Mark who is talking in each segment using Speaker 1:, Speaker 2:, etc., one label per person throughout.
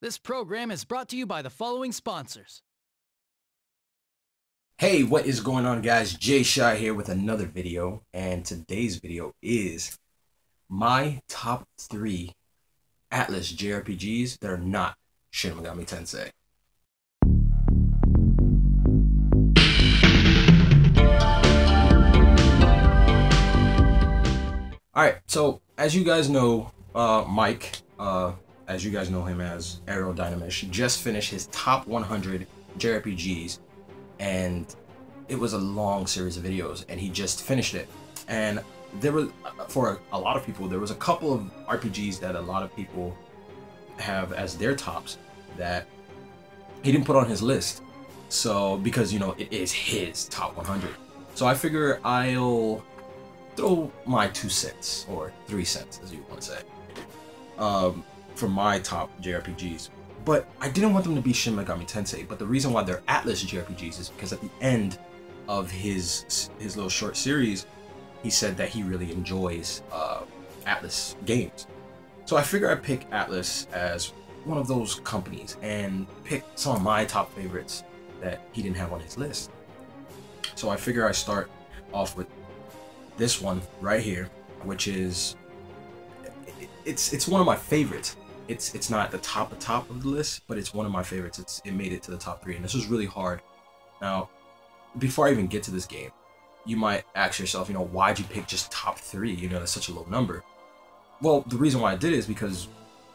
Speaker 1: This program is brought to you by the following sponsors.
Speaker 2: Hey, what is going on, guys? Jay Shy here with another video, and today's video is my top 3 Atlus JRPGs that are not Shin Megami Tensei. Alright, so as you guys know, Mike, as you guys know him as Aerodynamish, just finished his top 100 JRPGs, and it was a long series of videos, and he just finished it. And there was, for a lot of people, there was a couple of RPGs that a lot of people have as their tops that he didn't put on his list. So, because, you know, it is his top 100. So I figure I'll throw my 2 cents, or 3 cents, as you want to say, for my top JRPGs. But I didn't want them to be Shin Megami Tensei, but the reason why they're Atlus JRPGs is because at the end of his little short series, he said that he really enjoys Atlus games. So I figure I'd pick Atlus as one of those companies and pick some of my top favorites that he didn't have on his list. So I figure I start off with this one right here, which is it's one of my favorites. It's not the top of the list, but it's one of my favorites. It made it to the top 3, and this was really hard. Now, before I even get to this game, you might ask yourself, you know, why'd you pick just top 3? You know, that's such a low number. Well, the reason why I did it is because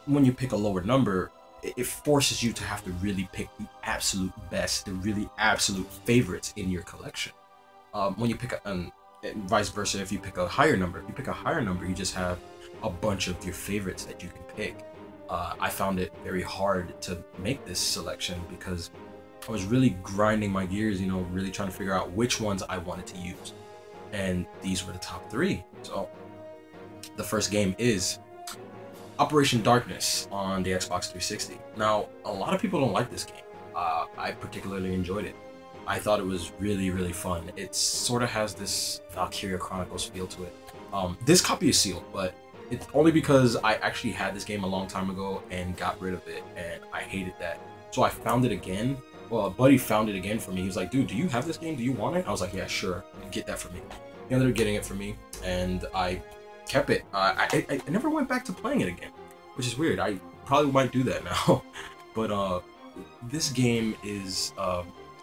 Speaker 2: when you pick a lower number, it forces you to have to really pick the absolute best, the really absolute favorites in your collection. When you pick and vice versa, if you pick a higher number, you just have a bunch of your favorites that you can pick. I found it very hard to make this selection because I was really grinding my gears, you know, really trying to figure out which ones I wanted to use. And these were the top 3. So the first game is Operation Darkness on the Xbox 360. Now, a lot of people don't like this game. I particularly enjoyed it. I thought it was really, really fun. It sort of has this Valkyria Chronicles feel to it. This copy is sealed, but it's only because I actually had this game a long time ago and got rid of it, and I hated that. So I found it again. Well, a buddy found it again for me. He was like, dude, do you have this game? Do you want it? I was like, yeah, sure. Get that for me. He ended up getting it for me, and I kept it. I never went back to playing it again, which is weird. I probably might do that now. But this game is,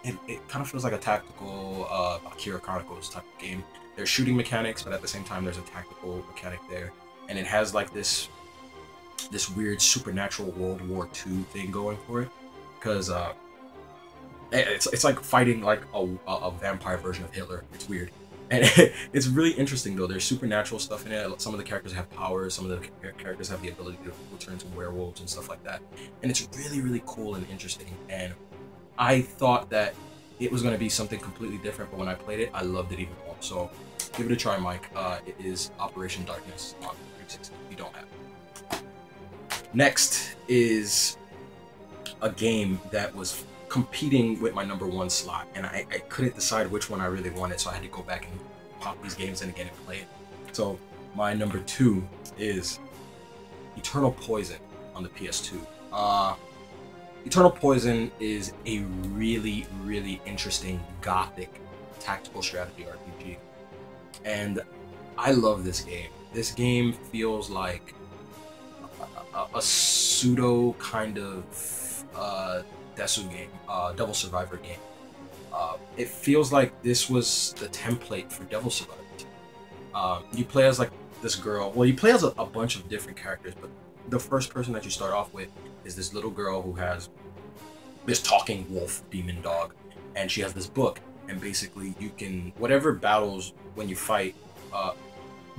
Speaker 2: it kind of feels like a tactical Valkyria Chronicles type of game. There's shooting mechanics, but at the same time, there's a tactical mechanic there. And it has like this weird supernatural World War II thing going for it, because it's like fighting like a vampire version of Hitler. It's weird, and it's really interesting though. There's supernatural stuff in it. Some of the characters have powers. Some of the characters have the ability to return to werewolves and stuff like that. And it's really, really cool and interesting. And I thought that it was going to be something completely different, but when I played it, I loved it even more. So give it a try, Mike. It is Operation Darkness on 360 if you don't have it. Next is a game that was competing with my number 1 slot, and I couldn't decide which one I really wanted, so I had to go back and pop these games in again and play it. So my number 2 is Eternal Poison on the PS2. Eternal Poison is a really, really interesting gothic tactical strategy RPG, and I love this game. This game feels like a pseudo kind of Desu game, Devil Survivor game. It feels like this was the template for Devil Survivor. You play as like this girl. Well, you play as a bunch of different characters, but the first person that you start off with is this little girl who has this talking wolf demon dog, and she has this book. And basically, you can whatever battles when you fight,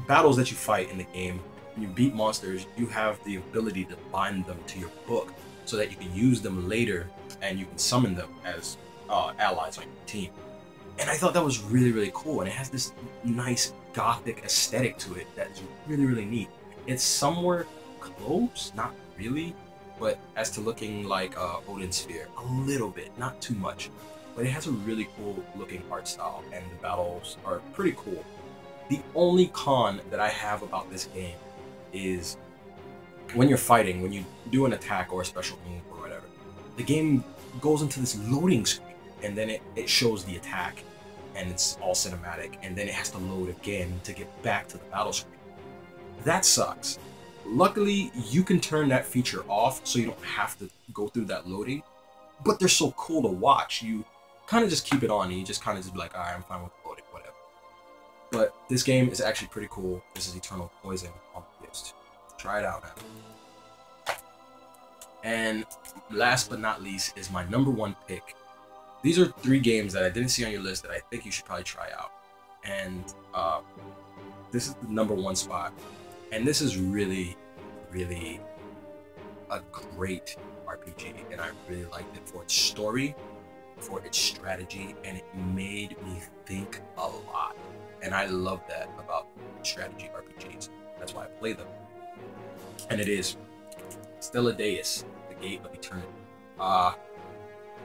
Speaker 2: battles that you fight in the game. When you beat monsters, you have the ability to bind them to your book, so that you can use them later and you can summon them as allies on your team. And I thought that was really, really cool, and it has this nice gothic aesthetic to it that is really, really neat. It's somewhere close, not really, but as to looking like Odin Sphere, a little bit, not too much. But it has a really cool looking art style, and the battles are pretty cool. The only con that I have about this game is when you're fighting, when you do an attack or a special move or the game goes into this loading screen, and then it shows the attack, and it's all cinematic, and then it has to load again to get back to the battle screen. That sucks. Luckily, you can turn that feature off so you don't have to go through that loading, but they're so cool to watch. You kind of just keep it on, and you just kind of just be like, alright, I'm fine with loading, whatever. But this game is actually pretty cool. This is Eternal Poison on the list. Try it out, man. And last but not least is my number one pick. These are 3 games that I didn't see on your list that I think you should probably try out. And this is the number 1 spot. And this is really, really a great RPG. And I really liked it for its story, for its strategy, and it made me think a lot. And I love that about strategy RPGs. That's why I play them. And it is Stella Deus, the Gate of Eternity.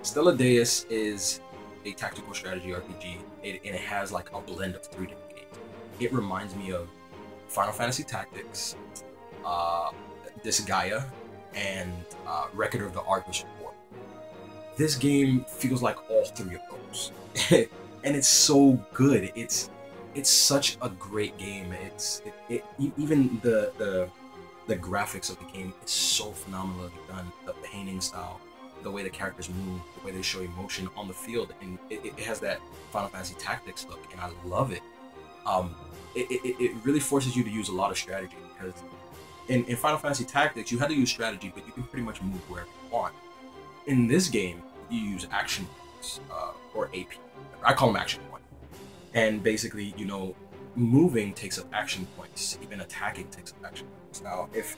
Speaker 2: Stella Deus is a tactical strategy RPG, and it has like a blend of 3 different games. It reminds me of Final Fantasy Tactics, Disgaea, and Record of the Argus Report. This game feels like all 3 of those, and it's so good. It's such a great game. Even the graphics of the game is so phenomenally done. The painting style, the way the characters move, the way they show emotion on the field, and it has that Final Fantasy Tactics look, and I love it. It really forces you to use a lot of strategy, because in Final Fantasy Tactics you had to use strategy, but you can pretty much move wherever you want. In this game, you use action points, or AP. I call them action points. And basically, you know, moving takes up action points. Even attacking takes up action points. Now, if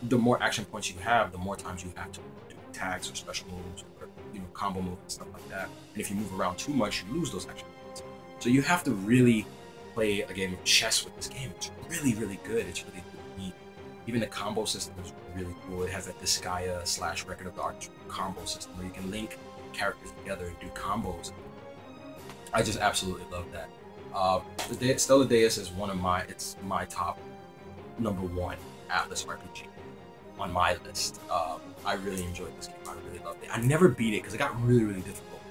Speaker 2: the more action points you have, the more times you have to do attacks or special moves, or, you know, combo moves and stuff like that. And if you move around too much, you lose those action points. So you have to really play a game of chess with this game. It's really, really good. It's really neat. Even the combo system is really cool. It has that Disgaea / Record of the Argus combo system where you can link characters together and do combos. I just absolutely love that. Stella Deus is it's my top number 1 Atlus RPG on my list. I really enjoyed this game. I really loved it. I never beat it because it got really, really difficult.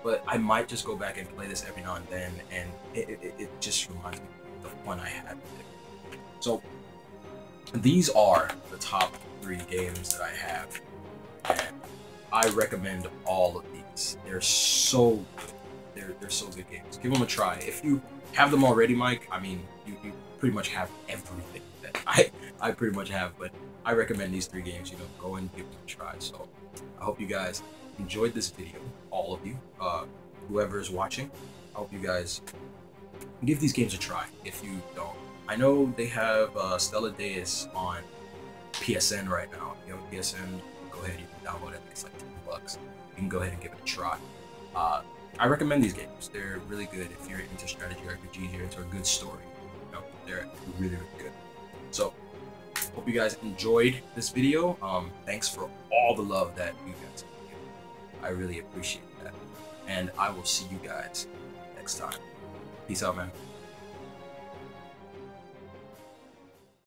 Speaker 2: But I might just go back and play this every now and then, and it just reminds me of the fun I had with it. So these are the top 3 games that I have, and I recommend all of these. They're so good. They're so good games. Give them a try. If you have them already, Mike, I mean, you pretty much have everything that I pretty much have, but I recommend these 3 games. You know, go and give them a try. So I hope you guys enjoyed this video, all of you, whoever is watching. I hope you guys give these games a try if you don't. I know they have Stella Deus on PSN right now. If you have a PSN, go ahead, you can download it. It's like $10. You can go ahead and give it a try. I recommend these games. They're really good if you're into strategy RPG, you're into a good story. You know, they're really, really good. So, hope you guys enjoyed this video. Thanks for all the love that you guys have given. I really appreciate that. And I will see you guys next time. Peace out, man.